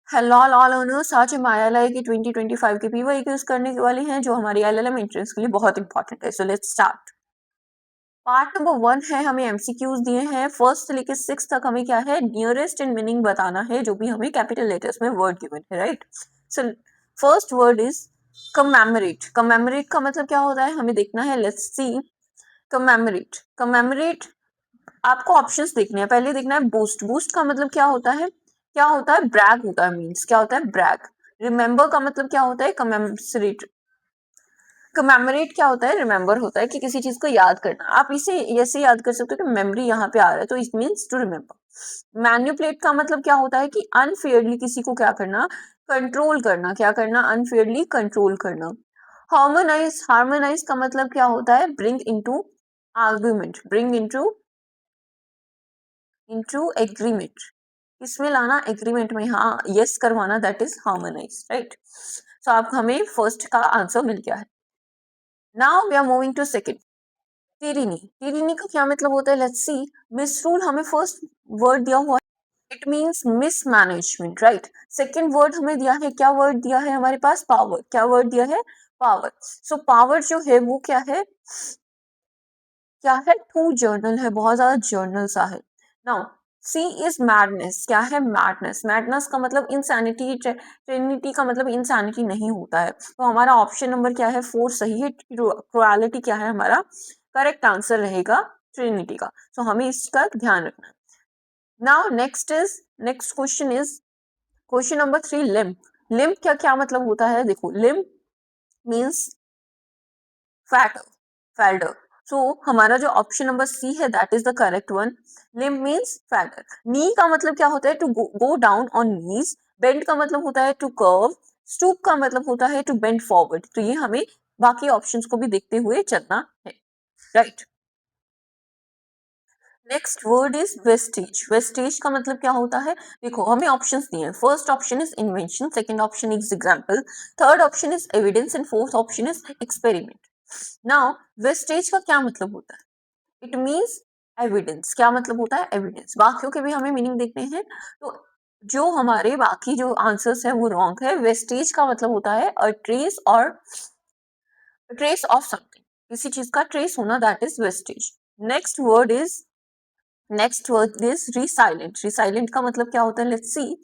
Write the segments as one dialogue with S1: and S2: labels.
S1: Hello all owners, आज हम ILI की 2025 के पीवाई यूज करने वाले हैं जो हमारी LLM एंट्रेंस के लिए बहुत इंपॉर्टेंट है। So let's start. Part number 1 है, हमें MCQs दिए हैं। फर्स्ट से लेकर 6 तक हमें क्या है, नियरेस्ट इन मीनिंग बताना है, जो भी हमें कैपिटल लेटर्स में वर्ड गिवन है, right. So first word is commemorate. Commemorate का मतलब क्या होता है हमें देखना है। Let's see. कमेमोरेट, कमेमोरेट आपको ऑप्शंस देखने हैं। पहले देखना है बूस्ट। बूस्ट का मतलब क्या होता है, क्या होता है, ब्रैग होता है। मींस क्या होता है, ब्रैग। रिमेंबर का मतलब क्या होता है, कमेमोरेट। कमेमोरेट क्या होता है, रिमेंबर होता है कि किसी चीज को याद करना। आप इसे ऐसे याद कर सकते हो कि मेमोरी यहाँ पे आ रहा है, तो it means to remember. Manipulate का मतलब क्या होता है कि अनफेयरली किसी को क्या करना, कंट्रोल करना। क्या करना, अनफेयरली कंट्रोल करना। हार्मोनाइज, हार्मोनाइज का मतलब क्या होता है, bring into argument, bring into agreement. किसमें लाना, एग्रीमेंट में, हाँ, यस करवाना, that is harmonise, right. So आप हमें फर्स्ट का आंसर मिल गया है। Now we are moving to second. टिरिनी। टिरिनी का क्या मतलब होता है, लेट्स सी। मिसरूल हमें फर्स्ट वर्ड दिया हुआ है, it means mismanagement, right. Second word हमें दिया है, क्या वर्ड दिया है हमारे पास, पावर। क्या वर्ड दिया है, पावर। सो पावर जो है वो क्या है, क्या है, टू जर्नल है, बहुत ज्यादा जर्नल सा है। Now see is madness. क्या है, मैडनेस। मैडनेस का मतलब इंसैनिटी। ट्रिनिटी का मतलब इंसैनिटी नहीं होता है। तो हमारा ऑप्शन नंबर क्या है, 4 सही है। क्रुएलिटी क्या है हमारा करेक्ट आंसर रहेगा, ट्रिनिटी का। सो हमें इसका ध्यान रखना है। Now next question is question number 3, limp. Limp क्या क्या मतलब होता है, देखो। Limp means fat, falter. So हमारा जो ऑप्शन नंबर सी है that is the correct one. Limb means falter. Knee का मतलब क्या होता है, to go down on knees. Bend का मतलब होता है टू कर्व। स्टूप का मतलब होता है टू बेंड फॉरवर्ड। तो ये हमें बाकी ऑप्शंस को भी देखते हुए चलना है, right. Next word is wastage. Wastage का मतलब क्या होता है, देखो हमें ऑप्शंस दिए हैं। First option is invention, second option is example, third option is evidence and fourth option is experiment. Now wastage का क्या मतलब होता है, इट मीन्स एविडेंस। क्या मतलब होता है, एविडेंस। बाकियों के भी हमें मीनिंग देखने हैं, तो जो हमारे बाकी जो आंसर्स है वो रॉन्ग है। वेस्टेज का मतलब होता है अ ट्रेस और ट्रेस ऑफ समथिंग, किसी चीज का ट्रेस होना, that is wastage. Next word is next word is resilient. Resilient का मतलब क्या होता है, लेट्स सी।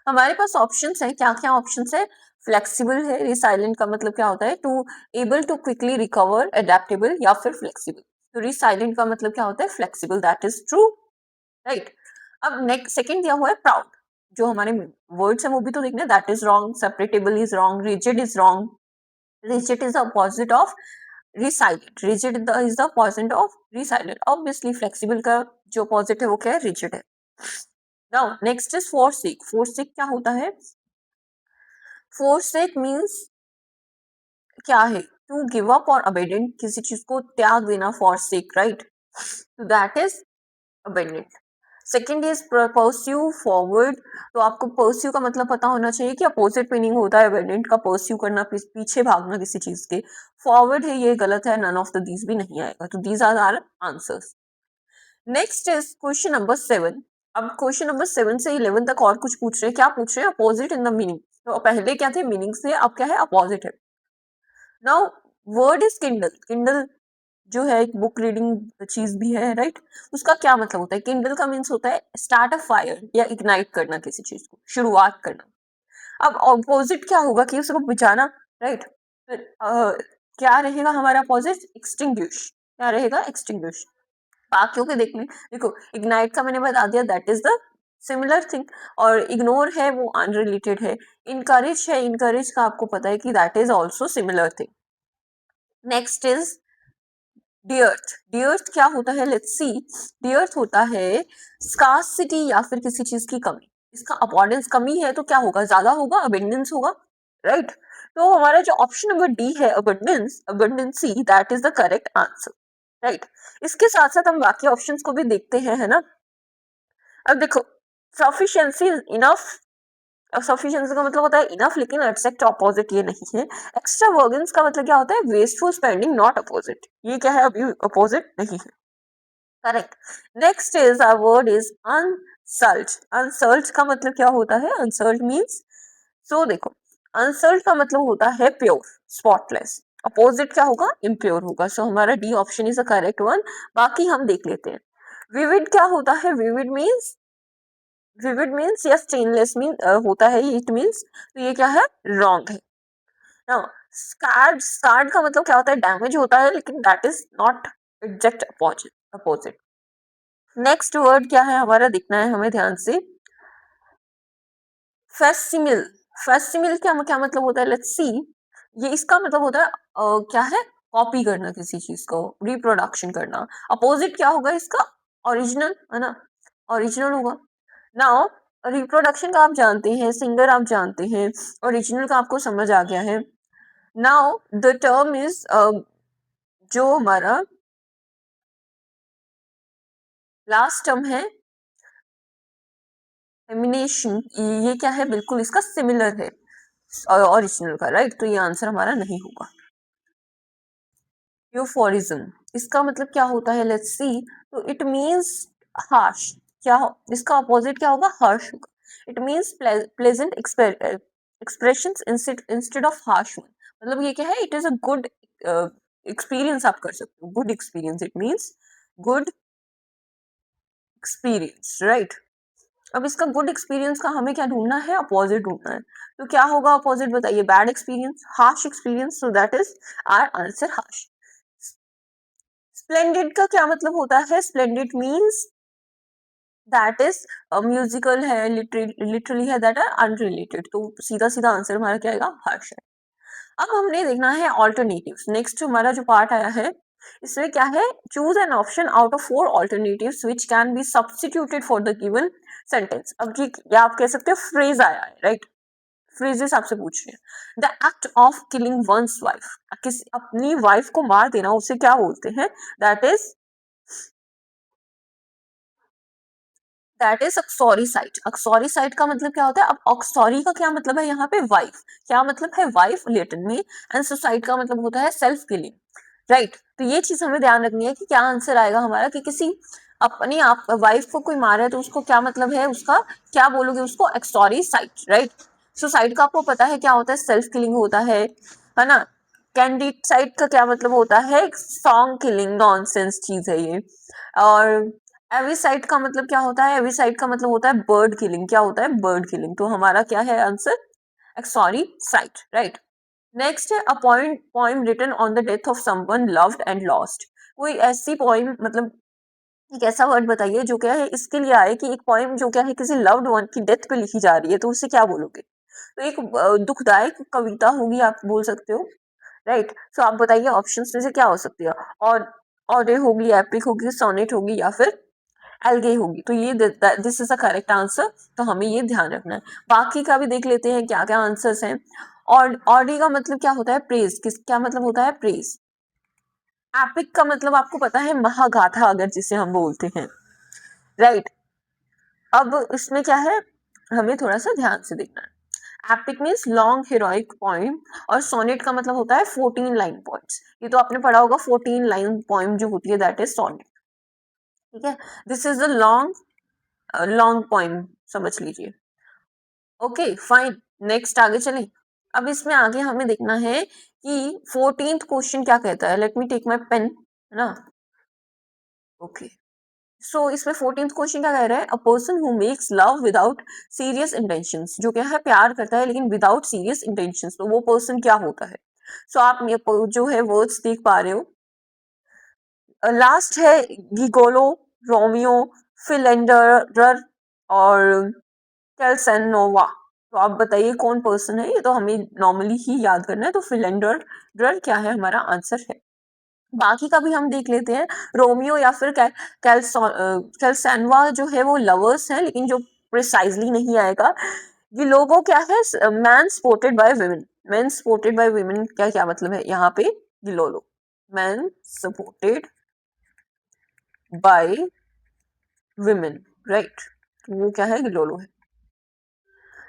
S1: हमारे पास ऑप्शंस है, क्या क्या ऑप्शंस है। फ्लेक्सिबल है, रिसाइलेंट का मतलब क्या होता है, to able to quickly recover, adaptable या फिर फ्लेक्सिबल। तो रिसाइलेंट का मतलब क्या होता है, flexible, that is true, right. अब नेक्स्ट सेकंड दिया हुआ है प्राउड। जो हमारे वर्ड्स है वो भी तो देखना है, that is wrong. Separable is wrong, rigid is wrong. Rigid is the opposite of resilient, rigid is the opposite of resilient. Obviously flexible का जो अपोजिट है वो क्या है, रिजिड है। Now next is forsake. Forsake क्या होता है, फोरसेक मीन्स क्या है, टू गिव अप और अबेंडन, किसी चीज को त्याग देना, फॉरसेक, राइट। तो that is abandon. Second is pursue, forward. तो आपको परस्यू का मतलब पता होना चाहिए कि अपोजिट मीनिंग होता है अबेंडेंट का, परस्यू करना, पीछे भागना किसी चीज के। फॉरवर्ड है, ये गलत है, नन ऑफ द दीज भी नहीं आएगा। तो these are our answers. Next is question number 7। अब क्वेश्चन नंबर 7 से 11 तक और कुछ पूछ रहे हैं, क्या पूछ रहे हैं, अपोजिट इन द मीनिंग। तो पहले क्या थे, मीनिंग्स थे, अब क्या है, अपोजिट है। Now word is Kindle. Kindle जो है एक बुक रीडिंग चीज भी है, राइट। उसका क्या मतलब होता है, किंडल का मीन्स होता है स्टार्ट अ फायर या इग्नाइट करना, किसी चीज को शुरुआत करना। अब ऑपोजिट क्या होगा, कि उसको बुझाना, राइट। क्या रहेगा हमारा अपोजिट, एक्सटिंग्विश। क्या रहेगा, एक्सटिंग्विश। बाकियों के देखने, देखो इग्नाइट का मैंने बता दिया, that is the similar thing. और इग्नोर है वो अनरिलेटेड है। इनकरेज है, इनकरेज का आपको पता है कि that is also similar thing. Next is dearth. Dearth क्या होता है, लेट्स सी। डियर्थ होता है स्कार्सिटी या फिर किसी चीज की कमी। इसका अबंडेंस, कमी है तो क्या होगा, ज्यादा होगा, अबंडेंस होगा, राइट। तो हमारा जो ऑप्शन नंबर डी है, abundance, abundancy, that is the correct answer, right. इसके साथ साथ हम बाकी ऑप्शंस को भी देखते हैं, है ना। अब देखो, सफिशिएंसी इनफ। सफिशिएंसी का मतलब होता है इनफ, लेकिन एग्जैक्ट ऑपोजिट ये नहीं है। एक्स्ट्रावर्गेंस का मतलब क्या होता है, वेस्टफुल स्पेंडिंग, नॉट अपोजिट। ये क्या है, अभी अपोजिट नहीं है, correct. Next is our word is insult. Insult का मतलब क्या होता है? अनसल्ट मीन्स, सो देखो, अनसल्ट का मतलब होता है प्योर, स्पॉटलेस। अपोजिट क्या होगा? इम्प्योर होगा। सो हमारा D option is the correct one. बाकी हम देख लेते हैं। विविड क्या होता है? विविड मीन्स या स्टेनलेस मीन होता है, इट मीन्स, तो ये क्या है? रॉन्ग है ना। स्कार्ड, स्कार्ड का मतलब क्या होता है? डैमेज होता है, लेकिन that is not exact opposite. Next word क्या है हमारा? दिखना है हमें ध्यान से। फेस्टिमिल। फेस्टिमिल क्या क्या मतलब होता है? Let's see. ये इसका मतलब होता है क्या है? कॉपी करना किसी चीज को, रिप्रोडक्शन करना। अपोजिट क्या होगा इसका? ओरिजिनल, है ना? ओरिजिनल होगा। नाउ रिप्रोडक्शन का आप जानते हैं, सिंगर आप जानते हैं, ओरिजिनल का आपको समझ आ गया है। नाउ द टर्म इज, जो हमारा लास्ट टर्म है एमिनेशन, ये क्या है? बिल्कुल इसका सिमिलर है ओरिजिनल का, राइट? तो ये आंसर हमारा नहीं होगा। यूफोरिज्म, इसका मतलब क्या होता है? Let's see. तो इट मींस हार्श। क्या इसका अपोजिट क्या होगा? हार्श होगा। It means pleasant expressions instead of harsh one. मतलब ये क्या है? It is a good experience आप कर सकते हो। Good experience, it means good experience, right? अब इसका गुड एक्सपीरियंस का हमें क्या ढूंढना है? अपोजिट ढूंढना है। तो क्या होगा अपोजिट? बताइए। Bad experience, harsh experience, so that is our answer, harsh. Splendid का क्या मतलब होता है? Splendid means that is musical है, लिटरली है, दैट आर अनरिलेटेड। तो सीधा सीधा आंसर हमारा क्या आएगा? हार्श है। अब हमने देखना है ऑल्टरनेटिव्स। नेक्स्ट हमारा जो पार्ट आया है, इसमें क्या है? Choose an option out of 4 alternatives which can be substituted for the given sentence। अब जी, या आप कह सकते हो फ्रेज आया है, राइट? फ्रेजेस आपसे पूछ रहे हैं। The act of killing one's wife, किसी अपनी वाइफ को मार देना, उसे क्या बोलते हैं? That is अक्सॉरिसाइड। अक्सॉरिसाइड का मतलब क्या होता है? अब ऑक्सॉरी का क्या मतलब है यहाँ पे? वाइफ। क्या मतलब है? वाइफ लेटिन में। एंड सुसाइड का मतलब होता है सेल्फ किलिंग, राइट? तो ये चीज हमें ध्यान रखनी है कि क्या आंसर आएगा हमारा, कि किसी अपनी आप वाइफ को कोई मारा है तो उसको क्या मतलब है? उसका क्या बोलोगे? उसको एक्सॉरिसाइड, राइट? सुसाइड का आपको पता है क्या होता है? सेल्फ किलिंग होता है ना? कैंडिड साइड का क्या मतलब होता है? सॉन्ग किलिंग, नॉनसेंस चीज है ये। और एविसाइड का मतलब क्या होता है? एविसाइड का मतलब होता है बर्ड किलिंग। क्या होता है? Bird killing. तो हमारा क्या है आंसर? Uxoricide, right? नेक्स्ट है a poem written on the death of someone loved and lost. कोई ऐसी पोइम, मतलब एक ऐसा वर्ड बताइए जो क्या है इसके लिए आए, कि एक पोइम जो क्या है किसी लव्ड वन की डेथ पे लिखी जा रही है, तो उसे क्या बोलोगे? तो एक दुखदायक कविता होगी, आप बोल सकते हो, राइट? सो आप बताइए ऑप्शंस में से क्या हो सकती है? और ऑडे होगी, एपिक होगी, सोनेट होगी, या फिर एल्गे होगी। तो ये this is the correct answer. तो हमें ये ध्यान रखना है। बाकी का भी देख लेते हैं क्या क्या आंसर्स हैं। और ऑडी का मतलब क्या होता है? प्रेज। किस क्या मतलब होता है? प्रेज। एपिक का मतलब आपको पता है? महागाथा, अगर जिसे हम बोलते हैं, राइट? अब इसमें क्या है? हमें थोड़ा सा ध्यान से देखना है। Epic means long heroic poem, और सोनेट का मतलब होता है 14 लाइन पोइम्स। ये तो आपने पढ़ा होगा, 14 लाइन पोइम जो होती है दैट इज सोनेट। ठीक है? This is a long long poem, समझ लीजिए। Okay fine. नेक्स्ट आगे चलें। अब इसमें आगे हमें देखना है कि 14th क्वेश्चन क्या कहता है। Let me take my pen, है ना? ओके। सो इसमें 14th क्वेश्चन क्या कह रहा है? A person who makes love without serious intentions, जो क्या है प्यार करता है लेकिन विदाउट सीरियस इंटेंशंस, तो वो पर्सन क्या होता है? सो आप ये जो है वर्ड्स देख पा रहे हो। लास्ट है गिगोलो, रोमियो, फिलेंडर और कैलसेनोवा। तो आप बताइए कौन पर्सन है? ये तो हमें नॉर्मली ही याद करना है। तो फिलेंडर ड्रर क्या है हमारा आंसर है। बाकी का भी हम देख लेते हैं। रोमियो या फिर कैलसैनवा जो है वो लवर्स हैं, लेकिन जो प्रिसाइजली नहीं आएगा। ये लोगों क्या है? Man supported by women. Man supported by women क्या क्या मतलब है यहाँ पे? Gigolo. Man supported by women, right? वो क्या है? गिलोलो है।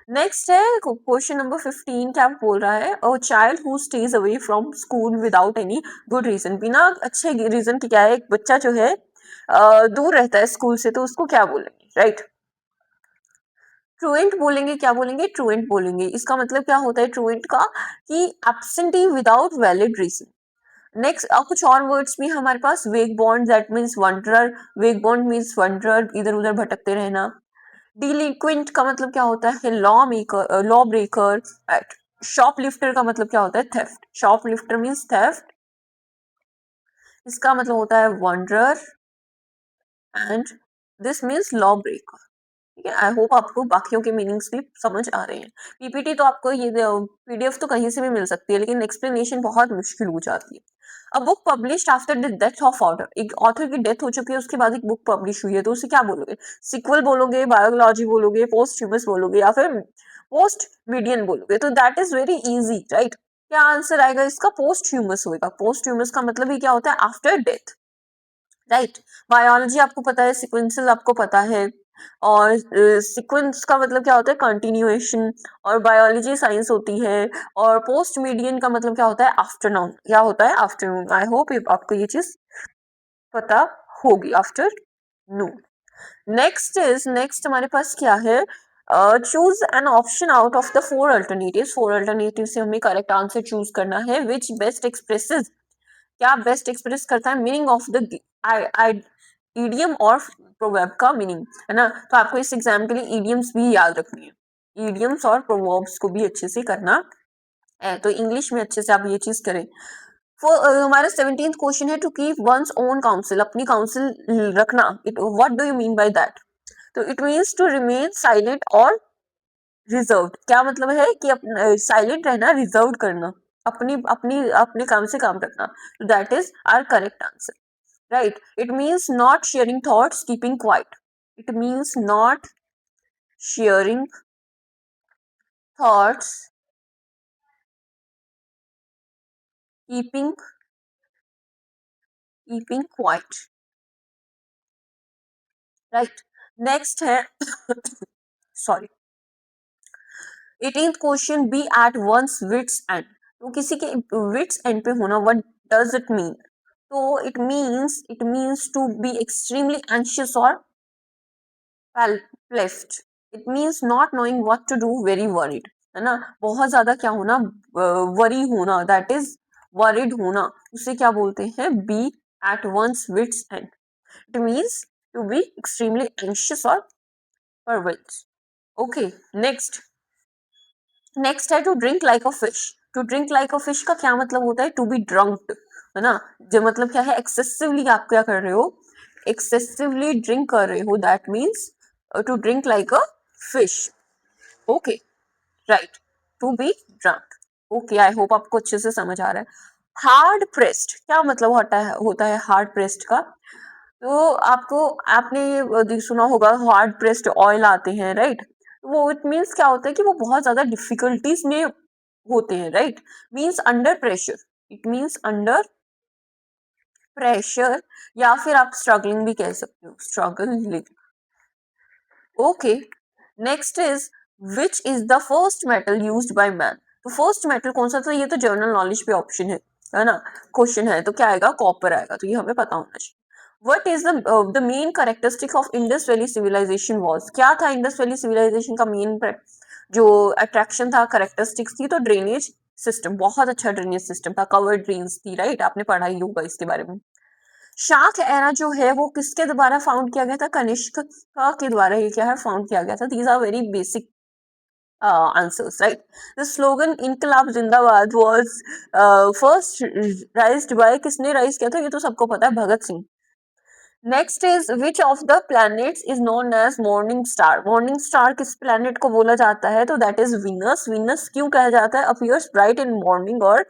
S1: नेक्स्ट है क्वेश्चन नंबर 15। क्या बोल रहा है? A child who stays away from school without any good reason. बिना अच्छे रीजन के क्या है एक बच्चा जो है दूर रहता है स्कूल से, तो उसको क्या बोलेंगे, राइट? ट्रूएंट बोलेंगे, क्या बोलेंगे, ट्रूएंट बोलेंगे। इसका मतलब क्या होता है ट्रूएंट का, कि absentee without valid reason. Next कुछ और वर्ड्स भी हमारे पास, vagabond that means wanderer, vagabond means wanderer, इधर उधर भटकते रहना। डिलिक्वेंट का मतलब क्या होता है, law maker, law breaker. Shoplifter का मतलब क्या होता है, थेफ्ट, शॉपलिफ्टर मीन्स थेफ्ट। इसका मतलब होता है wanderer and this means law breaker. ठीक है, आई होप आपको बाकियों के मीनिंग्स भी समझ आ रहे हैं। पीपीटी तो आपको ये पीडीएफ तो कहीं से भी मिल सकती है, लेकिन एक्सप्लेनेशन बहुत मुश्किल हो जाती है। A book published after the death of author, एक ऑथर की डेथ हो चुकी है, उसके बाद एक बुक पब्लिश हुई है, तो उसे क्या बोलोगे, सिक्वल बोलोगे, बायोलॉजी बोलोगे, पोस्ट ह्यूमस बोलोगे, या फिर पोस्ट मीडियन बोलोगे। तो that is very easy, right. क्या आंसर आएगा इसका, पोस्ट ह्यूमस होगा। पोस्ट ह्यूमस का मतलब ही क्या होता है, आफ्टर डेथ, राइट। बायोलॉजी आपको पता है, सिक्वेंसल आपको पता है, और सीक्वेंस का मतलब क्या होता है, कंटिन्यूएशन, और बायोलॉजी साइंस होती है। और पोस्ट मीडियन का मतलब क्या होता है, आफ्टरनून, क्या होता है, आफ्टरनून। आई होप आपको ये चीज पता होगी, आफ्टरनून। नेक्स्ट हमारे पास क्या है, choose an option out of the four alternatives. Four alternative से हमें करेक्ट आंसर चूज करना है, विच बेस्ट एक्सप्रेसेस, क्या बेस्ट एक्सप्रेस करता है मीनिंग ऑफ द ईडियम और प्रोवर्ब का मीनिंग, है ना। तो आपको इस एग्जाम के लिए ईडियम्स भी याद रखनी है, ईडियम्स और प्रोवर्ब्स को भी अच्छे से करना है, तो इंग्लिश में अच्छे से आप ये चीज करें। हमारा 17th क्वेश्चन है, to keep one's own counsel, अपनी काउंसिल रखना, it what do you mean by that. तो it means to remain silent और रिजर्व। क्या मतलब है कि साइलेंट रहना, रिजर्व करना, अपनी अपनी अपने काम से काम रखना। That is our correct answer, right? It means not sharing thoughts, keeping quiet. It means not sharing thoughts, keeping quiet, right? Next है sorry, 18th question, be at one's wits end. तो किसी के विट्स एंड पे होना, what does it mean. तो it means to be extremely anxious और perplexed. It means not knowing what to do, very worried, है ना। बहुत ज्यादा क्या होना, वरी होना, दैट इज वरिड होना, उसे क्या बोलते हैं, be at one's wits end. It means to be extremely anxious और परवेज। ओके, नेक्स्ट है to drink like a fish. To drink like a fish का क्या मतलब होता है, टू बी ड्रंक्ड, है ना। जो मतलब क्या है, एक्सेसिवली आप क्या कर रहे हो, एक्सेसिवली ड्रिंक कर रहे हो, that means to drink like a fish. Okay, right, to be drunk. Okay, I hope आपको अच्छे से समझ आ रहा है। हार्ड प्रेस्ड क्या मतलब होता है हार्ड प्रेस्ड का। तो आपने सुना होगा, हार्ड प्रेस्ड ऑयल आते हैं, राइट। वो इट मीन्स क्या होता है कि वो बहुत ज्यादा डिफिकल्टीज में होते हैं, right. Means under pressure, it means under pressure, या फिर आप स्ट्रगलिंग भी कह सकते हो, struggling. Okay, next is which is the first metal used by man. तो फर्स्ट मेटल कौन सा था, ये तो जनरल नॉलेज पे ऑप्शन है ना, क्वेश्चन है, तो क्या आएगा, कॉपर आएगा, तो ये हमें पता होना चाहिए। What is the main characteristic of Indus Valley civilization was, क्या था इंडस वैली सिविलाइजेशन का मेन जो अट्रैक्शन था, करेक्टरिस्टिक्स थी, तो ड्रेनेज सिस्टम, बहुत अच्छा ड्रेनेज सिस्टम था, कवर्ड ड्रेन्स थी, राइट। आपने पढ़ा ही होगा इसके बारे में। शाक एरा जो है वो किसके द्वारा फाउंड किया गया था, कनिष्क का के द्वारा ये क्या है, फाउंड किया गया था। These are very basic answers, right? The slogan "इनकलाब जिंदाबाद" was first raised by, किसने राइज किया था, ये तो सबको पता है, Bhagat Singh. Next is which of the planets is known as morning star. Morning star किस प्लैनेट को बोला जाता है, तो दैट इज वीनस। वीनस क्यों कहा जाता है, अपीयर्स ब्राइट इन मॉर्निंग और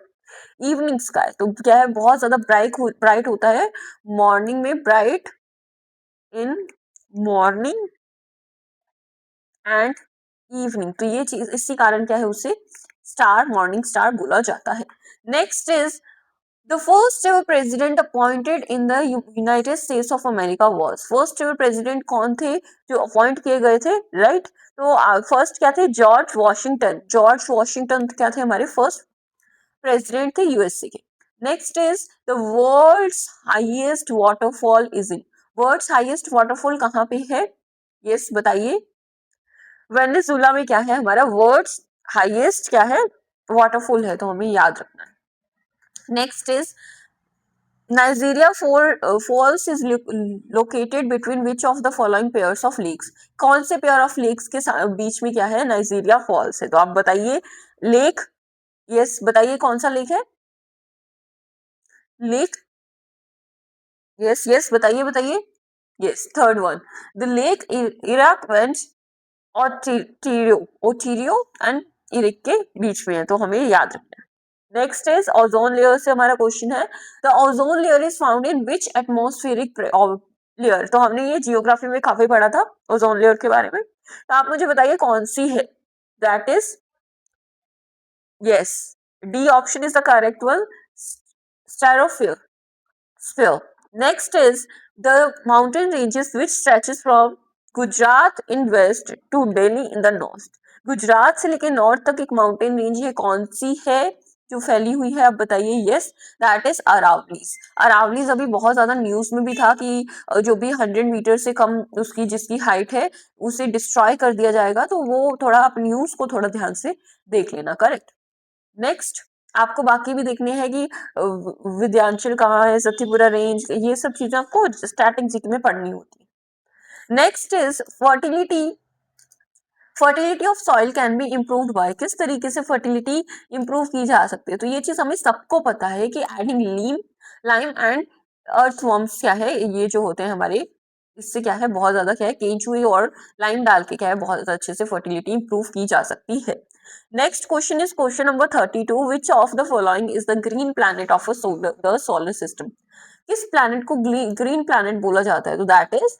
S1: इवनिंग स्काई। तो क्या है, बहुत ज्यादा ब्राइट होता है मॉर्निंग में, bright in morning and evening. तो ये चीज इसी कारण क्या है, उसे स्टार, मॉर्निंग स्टार बोला जाता है। Next is the first ever president appointed in the United states of America was. First ever president कौन थे जो अपॉइंट किए गए थे, राइट। तो फर्स्ट क्या थे, जॉर्ज वॉशिंगटन। जॉर्ज वॉशिंगटन क्या थे, हमारे फर्स्ट प्रेसिडेंट थे यूएसए के। Next is the world's highest waterfall is in. World's highest waterfall कहाँ पे है, यस बताइए। वेनेजुला में क्या है हमारा वर्ल्ड्स हाईएस्ट क्या है वाटरफॉल है, तो हमें याद रखना है. Next is Niagara Falls is located between which of the following pairs of lakes. कौन से पेयर ऑफ लेक्स के बीच में क्या है नाइजीरिया फॉल्स है, तो आप बताइए. लेक, यस बताइए कौन सा लेक है. लेक, यस यस बताइए बताइए. Yes third one, the lake इराकवेंस और टीरियो, ओटीरियो एंड इरिक के बीच में है, तो हमें याद रखना है. नेक्स्ट इज ओजोन लेयर से हमारा क्वेश्चन है. The ozone layer is found in which atmospheric layer, तो हमने ये जियोग्राफी में काफी पढ़ा था ओजोन लेयर के बारे में, तो आप मुझे बताइए कौन सी है. That is, yes, D option is the correct one, stratosphere sphere. Next is the mountain ranges which stretches from Gujarat in west to Delhi in the north. Gujarat से लेकर नॉर्थ तक एक माउंटेन रेंज है, कौन सी है जो फैली हुई है, आप बताइए. Yes, that is Aravallis. Aravallis अभी बहुत ज्यादा न्यूज में भी था कि जो भी 100 मीटर से कम उसकी जिसकी हाइट है उसे डिस्ट्रॉय कर दिया जाएगा, तो वो थोड़ा आप न्यूज को थोड़ा ध्यान से देख लेना. करेक्ट. नेक्स्ट आपको बाकी भी देखने हैं कि विद्यांचल कहाँ है, सतीपुरा रेंज, ये सब चीजें आपको स्टैटिक जीके में पढ़नी होती है. Next is fertility. Fertility of soil can be improved by, किस तरीके से फर्टिलिटी इंप्रूव की जा सकती है, तो ये चीज हमें सबको पता है कि एडिंग लीम लाइम एंड अर्थवर्म्स क्या है, ये जो होते हैं हमारे, इससे क्या है बहुत ज्यादा क्या है केंचुए और लाइम डाल के क्या है बहुत ज्यादा अच्छे से फर्टिलिटी इंप्रूव की जा सकती है. Next question is question number 32, which of the following is the green planet of the solar system. किस प्लैनेट को ग्रीन प्लैनेट बोला जाता है, तो दैट इज,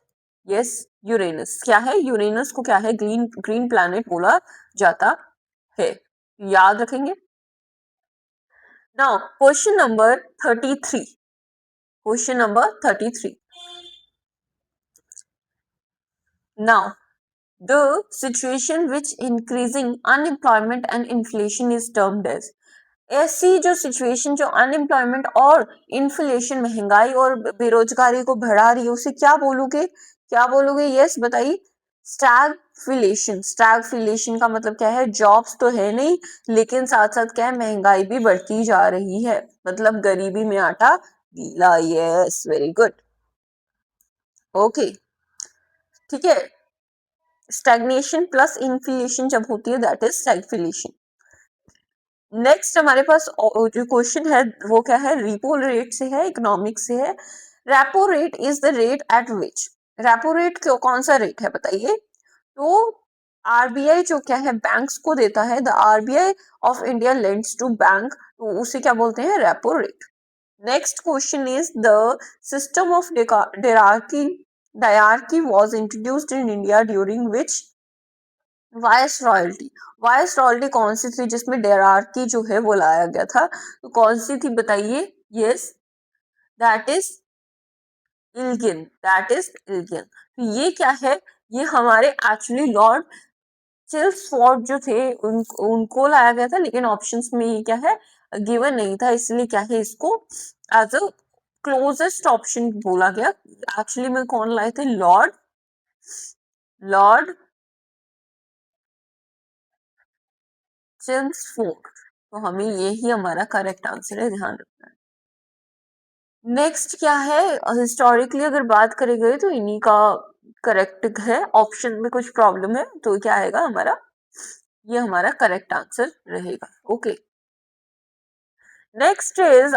S1: यस, यूरेनस. क्या है यूरेनस को क्या है ग्रीन ग्रीन प्लैनेट बोला जाता है, याद रखेंगे. Now question number 33, question number 33. Now the situation which increasing unemployment and inflation is termed as. ऐसी जो सिचुएशन जो अनएम्प्लॉयमेंट और इन्फ्लेशन महंगाई और बेरोजगारी को बढ़ा रही है उसे क्या बोलोगे, क्या बोलोगे. यस बताइए. स्टैगफ्लेशन. स्टैगफ्लेशन का मतलब क्या है, जॉब्स तो है नहीं लेकिन साथ साथ क्या है महंगाई भी बढ़ती जा रही है, मतलब गरीबी में आटा गीला. Yes very good. ओके ठीक है. स्टैग्नेशन प्लस इन्फ्लेशन जब होती है दैट इज स्टैगफ्लेशन. नेक्स्ट हमारे पास जो क्वेश्चन है वो क्या है, रिपो रेट से है, इकोनॉमिक्स से है. Repo rate is the rate at which. Repo rate क्यों, कौन सा रेट है बताइए. तो आरबीआई जो क्या है बैंक्स को देता है, the RBI of India lends to bank, तो उसे क्या बोलते हैं, repo rate. Next question is the system of dyarchy was introduced in India during which viceroyalty. Viceroyalty कौन सी थी जिसमें डेरार्की जो है वो लाया गया था, तो कौन सी थी बताइए. Yes, that is Elgin. That is Elgin. तो ये क्या है, ये हमारे एक्चुअली लॉर्ड चिल्सफोर्ड जो थे उनको लाया गया था, लेकिन ऑप्शंस में ये क्या है गिवन नहीं था, इसलिए क्या है इसको एज अ क्लोजेस्ट ऑप्शन बोला गया. एक्चुअली में कौन लाए थे, लॉर्ड लॉर्ड चिल्सफोर्ड, तो हमें यही हमारा करेक्ट आंसर है, ध्यान रखना है. नेक्स्ट क्या है, हिस्टोरिकली अगर बात करें गए तो इन्हीं का करेक्ट है, ऑप्शन में कुछ प्रॉब्लम है, तो क्या आएगा हमारा, ये हमारा करेक्ट आंसर रहेगा. Okay. Next is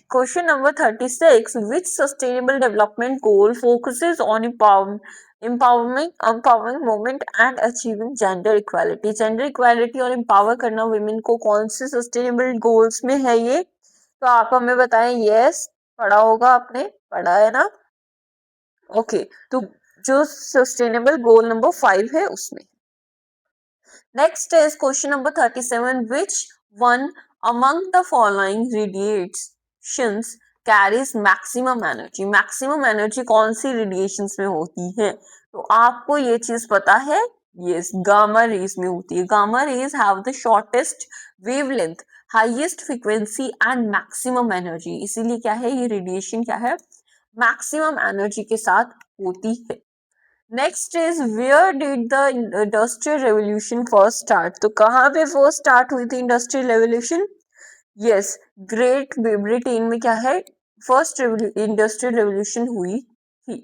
S1: question number 36. Which sustainable development goal focuses on empowering women and achieving gender equality? Gender equality और empower करना women को कौन से sustainable goals में है ये? तो आप हमें बताएं. Yes, पढ़ा होगा आपने, पढ़ा है ना. ओके तो जो sustainable goal number 5 है उसमें. Next is question number 37. Which one among the following radiations carries maximum energy? Maximum energy कौन सी radiations में होती है, तो आपको ये चीज पता है. Yes, gamma rays में होती है. Gamma rays have the shortest wavelength, highest frequency and maximum energy. इसीलिए क्या है ये radiation क्या है maximum energy के साथ होती है. Next is where did the industrial revolution first start, तो कहाँ पे फर्स्ट स्टार्ट हुई थी industrial revolution? Yes, great Britain में क्या है, फर्स्ट इंडस्ट्रियल रेवोल्यूशन हुई थी।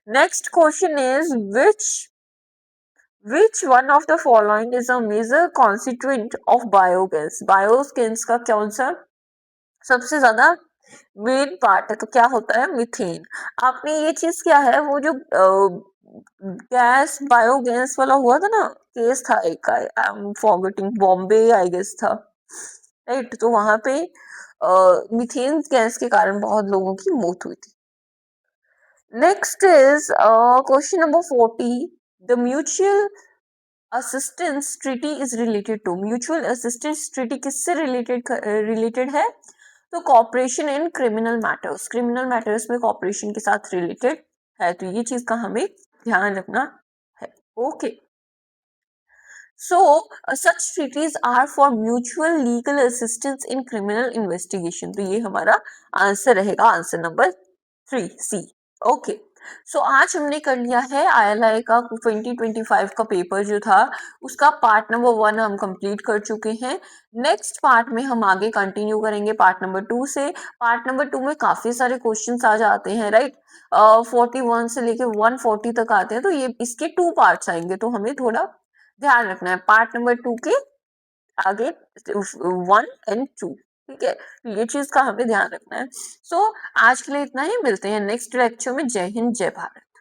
S1: Next question is which one of the following is a major constituent of biogas? Biogas का कौन सा सबसे ज्यादा मेन पार्ट है, तो क्या होता है, मीथेन। आपने ये चीज क्या है, वो जो गैस बायोगैस वाला हुआ था ना, केस था एक, I am forgetting, Bombay I guess था, राइट, तो वहां पे मीथेन गैस के कारण बहुत लोगों की मौत हुई थी। Next is question number 40, the mutual assistance treaty is related to, mutual assistance treaty किससे रिलेटेड है, तो कॉपरेशन इन क्रिमिनल मैटर्स में कॉपरेशन के साथ रिलेटेड है, तो ये चीज का हमें ध्यान रखना है। Okay, so such treaties are for mutual legal assistance in criminal investigation, तो ये हमारा आंसर रहेगा, answer number 3 C. Okay, so आज हमने कर लिया है ILI का 2025 का पेपर जो था, उसका पार्ट नंबर 1 हम कंप्लीट कर चुके हैं। नेक्स्ट पार्ट में हम आगे कंटिन्यू करेंगे पार्ट नंबर 2 से। पार्ट नंबर 2 में काफी सारे क्वेश्चंस आ जाते हैं, राइट, 41 से लेके 140 तक आते हैं, तो ये इसके 2 पार्ट्स आएंगे, तो हमें थोड़ा ध्यान रखना है पार्ट नंबर 2 के आगे 1 and 2, ठीक है, तो ये चीज का हमें ध्यान रखना है। सो आज के लिए इतना ही, मिलते हैं नेक्स्ट लेक्चर में। जय हिंद, जय भारत।